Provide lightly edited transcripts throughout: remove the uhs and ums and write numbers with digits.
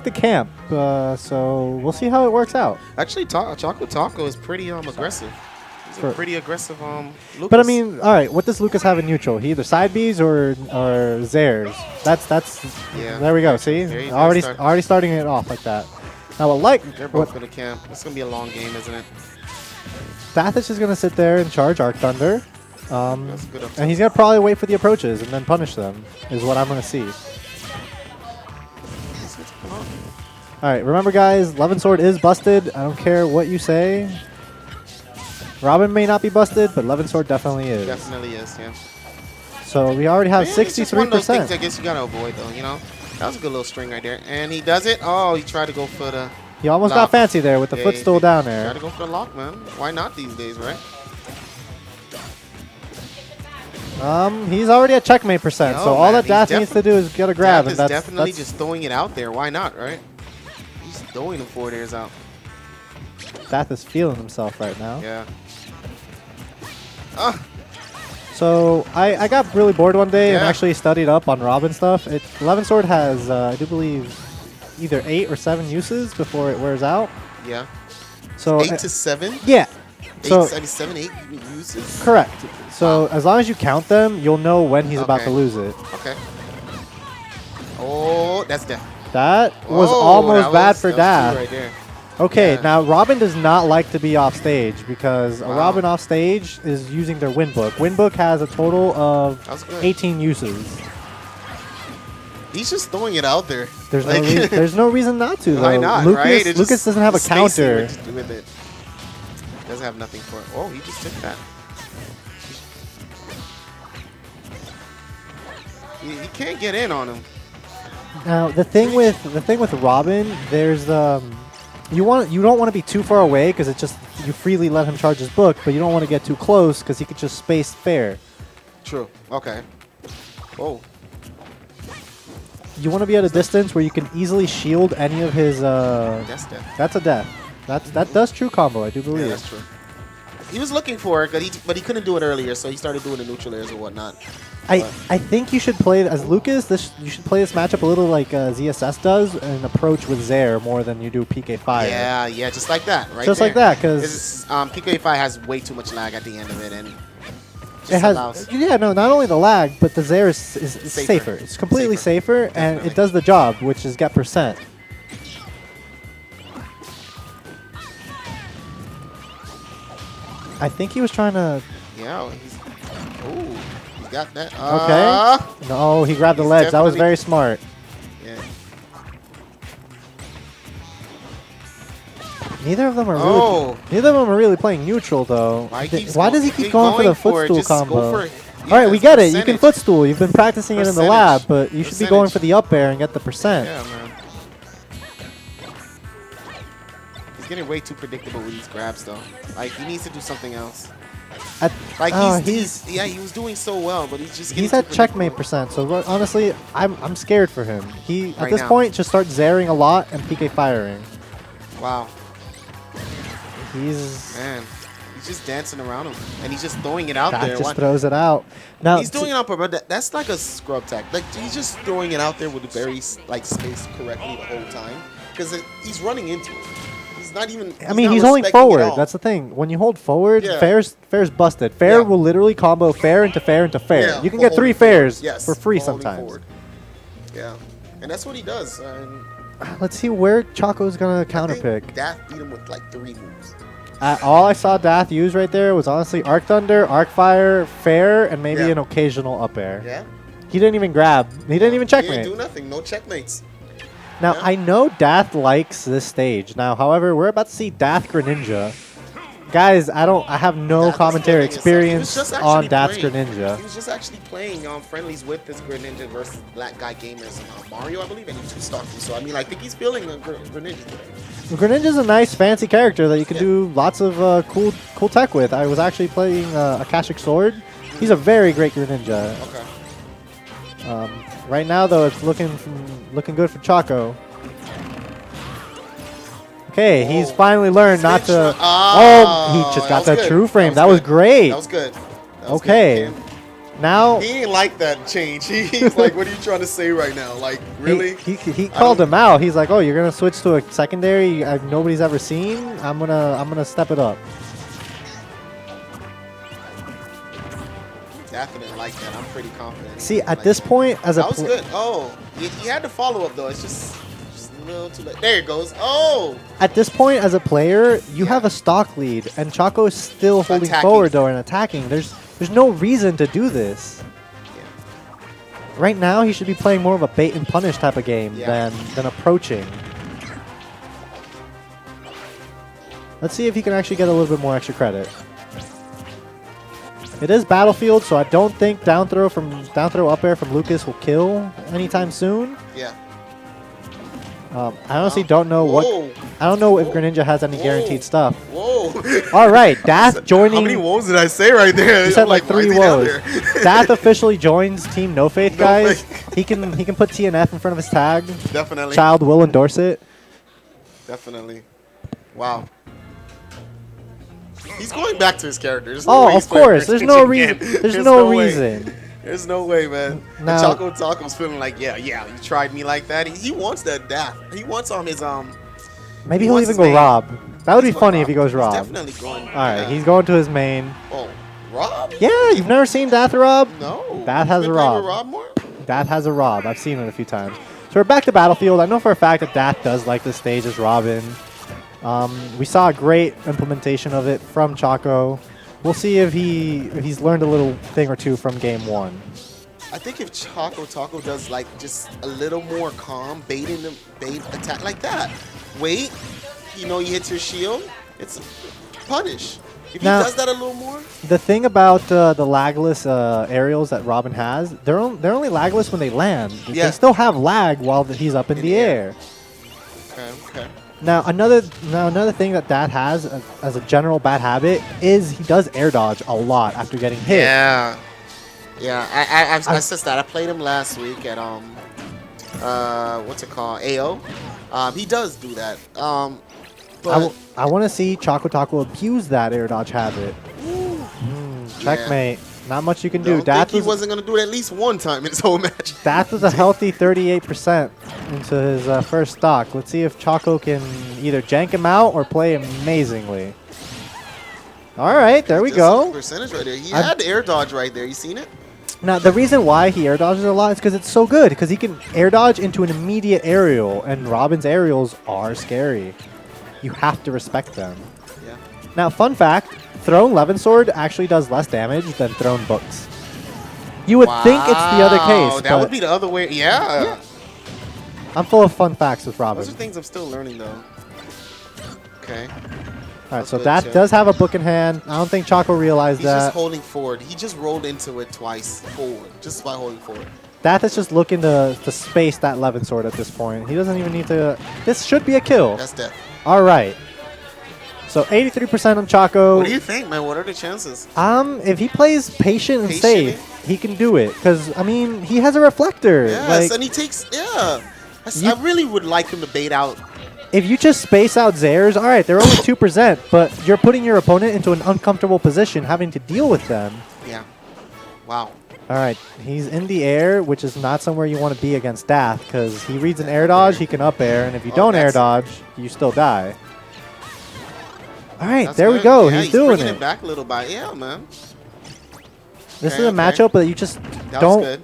the camp, so we'll see how it works out. Actually, ChocoTaco is pretty aggressive. He's a pretty aggressive Lucas. But I mean, all right, what does Lucas have in neutral? He either side Bs or Zares. That's yeah. There we go. See, already starting it off like that. Now, they're both gonna camp. It's gonna be a long game, isn't it? Dath is just gonna sit there and charge Arc Thunder, and he's gonna probably wait for the approaches and then punish them. Is what I'm gonna see. All right, remember guys, Levin Sword is busted. I don't care what you say. Robin may not be busted, but Levin Sword definitely is. Definitely is, yeah. So we already have 63%. It's just one of those things I guess you gotta avoid, though. You know, that was a good little string right there, and he does it. Oh, he tried to go for the. He almost got fancy there with the footstool down there. Tried to go for the lock, man. Why not these days, right? He's already at checkmate percent, so all that Dath needs to do is get a grab, and that's definitely just throwing it out there. Why not, right? He's throwing the forward airs out. Dath is feeling himself right now. Yeah. So I got really bored one day and actually studied up on Robin stuff. Levin Sword has, I do believe, either 8 or 7 uses before it wears out. Yeah. So 8 to 7? Yeah. So 7, 8 uses? Correct. So as long as you count them, you'll know when he's about to lose it. Okay. Oh, that's Dath. That was almost bad for Dath. Right there. Okay, now Robin does not like to be off stage because a Robin off stage is using their win book. Win book has a total of 18 uses. He's just throwing it out there. There's no reason not to, though. Why not, Lucas doesn't have a counter. With it. Doesn't have nothing for it. Oh, he just took that. You can't get in on him. Now the thing with Robin, there's you don't want to be too far away because you freely let him charge his book, but you don't want to get too close because he could just space fair. True. Okay. Oh. You want to be at a distance where you can easily shield any of his. That's Dath. That's a Dath. That does true combo, I do believe. Yeah, that's true. He was looking for it, but he couldn't do it earlier, so he started doing the neutral airs and whatnot. I think you should play as Lucas. You should play this matchup a little like ZSS does, and approach with Zaire more than you do PK Fire. Yeah, just like that, right? Just like that, because PK Fire has way too much lag at the end of it, and it has. Yeah, no, not only the lag, but the Zaire is safer. It's completely safer, and it does the job, which is get percent. I think he was trying to. Yeah, ooh, he got that. Okay. No, he grabbed the ledge. That was very smart. Yeah. Neither of them are really playing neutral though. Why does he keep going for the footstool combo? All right, we get it. You can footstool. You've been practicing it in the lab, but you should be going for the up air and get the percent. Yeah, man. He's getting way too predictable with these grabs though. Like he needs to do something else. He was doing so well, but he's at checkmate percent. So honestly, I'm scared for him. He at this point just starts zaring a lot and PK firing. Wow. He's just dancing around him, and he's just throwing it out there. Just throws it out. Now he's doing it on purpose, but that's like a scrub tech. Like he's just throwing it out there with very spaced correctly the whole time because he's running into it. He's not even. He's holding forward. That's the thing. When you hold forward, fair's busted. Fair will literally combo fair into fair into fair. Yeah, you can get 3 fairs for free sometimes. Forward. Yeah, and that's what he does. Let's see where Choco's gonna counterpick. Dath beat him with like 3 moves. All I saw Dath use right there was honestly Arc Thunder, Arc Fire, Fair, and maybe an occasional up air. Yeah. He didn't even grab. He didn't even checkmate. He didn't do nothing. No checkmates. Now, I know Dath likes this stage. Now, however, we're about to see Dath Greninja. Guys, I have no commentary experience on Dath's Greninja. He was just actually playing friendlies with this Greninja versus Black Guy Gamers Mario, I believe, and he 2-stopped him. So, I think he's feeling Greninja today. Greninja's a nice, fancy character that you can do lots of cool tech with. I was actually playing Akashic Sword. He's a very great Greninja. Okay. Right now, though, it's looking good for Choco. Okay, he's finally learned not to. He just got that true frame. That was great. That was good. Okay. Now he ain't like that change. He's like, what are you trying to say right now? Like, really? He called him out. He's like, oh, you're gonna switch to a secondary nobody's ever seen. I'm gonna step it up. Definitely like that. I'm pretty confident. See, at this point, as a that was good. Oh, he had to follow up though. It's just a little too late. There it goes. Oh. At this point, as a player, you have a stock lead, and Choco is still holding forward though and attacking. There's no reason to do this. Yeah. Right now, he should be playing more of a bait and punish type of game than approaching. Let's see if he can actually get a little bit more extra credit. It is Battlefield, so I don't think down throw up air from Lucas will kill anytime soon. Yeah. I honestly don't know I don't know if Greninja has any guaranteed stuff. Whoa. All right, Dath joining. How many woes did I say right there? You said like 3 woes. Dath officially joins Team No Faith, guys. He can put TNF in front of his tag. Definitely. Child will endorse it. Definitely. Wow. He's going back to his character. Oh, of course. There's no reason. There's no reason. There's no way, man. Now, ChocoTaco's feeling like, yeah, you tried me like that. He wants that Dath. He wants his Maybe he'll even go Rob. That would be funny if he goes Rob. He's definitely going. All right, he's going to his main. Oh, Rob? Yeah, you've never seen Dath Rob? No. Dath has a Rob. Rob more? Dath has a Rob. I've seen it a few times. So we're back to Battlefield. I know for a fact that Dath does like this stage as Robin. We saw a great implementation of it from Choco. We'll see if he's learned a little thing or two from game 1. I think if ChocoTaco does like just a little more calm, bait attack like that. Wait, he hits your shield. It's punish. If now, he does that a little more. The thing about the lagless aerials that Robin has, they're only lagless when they land. Yeah. They still have lag while he's up in the air. Okay. Now another thing that Dath has as a general bad habit is he does air dodge a lot after getting hit. Yeah. I said that. I played him last week at what's it called, AO. He does do that. But I want to see ChocoTaco abuse that air dodge habit. Checkmate. Not much you can do. He wasn't going to do it at least one time in his whole match. Dath was a healthy 38% into his first stock. Let's see if Choco can either jank him out or play amazingly. All right, there we go. Percentage right there. He had the air dodge right there. You seen it? Now, the reason why he air dodges a lot is because it's so good. Because he can air dodge into an immediate aerial, and Robin's aerials are scary. You have to respect them. Yeah. Now, fun fact. Thrown Levin Sword actually does less damage than thrown books. You would think it's the other case. That would be the other way. Yeah. I'm full of fun facts with Robin. Those are things I'm still learning, though. Okay. All right, so Dath does have a book in hand. I don't think Choco realized that. He's just holding forward. He just rolled into it twice forward, just by holding forward. Dath is just looking to space that Levin Sword at this point. He doesn't even need to. This should be a kill. That's death. All right. So 83% on Choco. What do you think, man? What are the chances? If he plays patient and safe, he can do it. Because, I mean, he has a reflector. Yes, and he takes, I really would like him to bait out. If you just space out Zairs, all right, they're only 2%, but you're putting your opponent into an uncomfortable position having to deal with them. Yeah. Wow. All right, he's in the air, which is not somewhere you want to be against Dath, because he reads an air dodge, he can up air, and if you don't air dodge, you still die. All right, there we go. Yeah, he's doing bringing it. Back a little bit. Yeah, man. This is a matchup that you just don't. Good.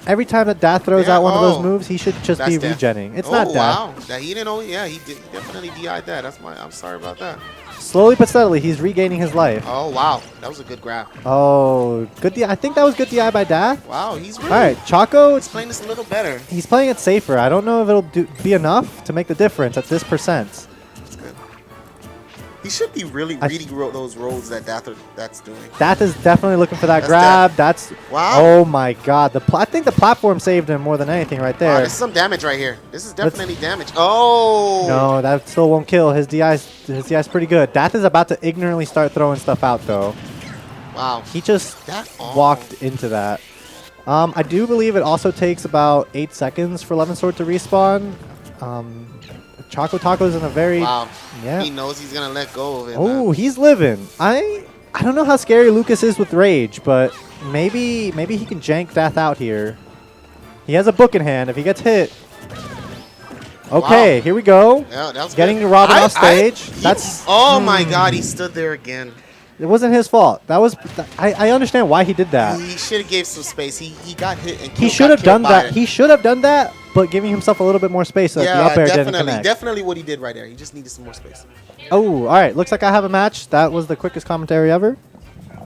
Every time that Dath throws out one of those moves, he should just be regenning. It's not Dath. Wow. He didn't know. Yeah, he definitely DI'd that. I'm sorry about that. Slowly but steadily, he's regaining his life. Oh, wow. That was a good grab. Oh, good DI. I think that was good DI by Dath. Wow, he's really... All right, Choco... He's playing this a little better. He's playing it safer. I don't know if it'll be enough to make the difference at this percent. That's good. He should be really reading those rolls that that's doing. Dath is definitely looking for that grab. That's... Wow. Oh, my God. I think the platform saved him more than anything right there. Wow, this is some damage right here. This is definitely damage. Oh! No, that still won't kill. His DI's pretty good. Dath is about to ignorantly start throwing stuff out, though. Wow. He just walked into that. I do believe it also takes about 8 seconds for Levin Sword to respawn. ChocoTaco's in a very... Wow. Yeah. He knows he's going to let go of it. Oh, he's living. I don't know how scary Lucas is with rage, but maybe he can jank Dath out here. He has a book in hand. If he gets hit. Okay, here we go. Yeah, that was getting good. Robin off stage. Oh my God, he stood there again. It wasn't his fault. That was. I understand why he did that. He should have gave some space. He got hit and he should have done that. He should have done that, but giving himself a little bit more space so that the up air didn't connect. Definitely what he did right there. He just needed some more space. Oh, all right. Looks like I have a match. That was the quickest commentary ever.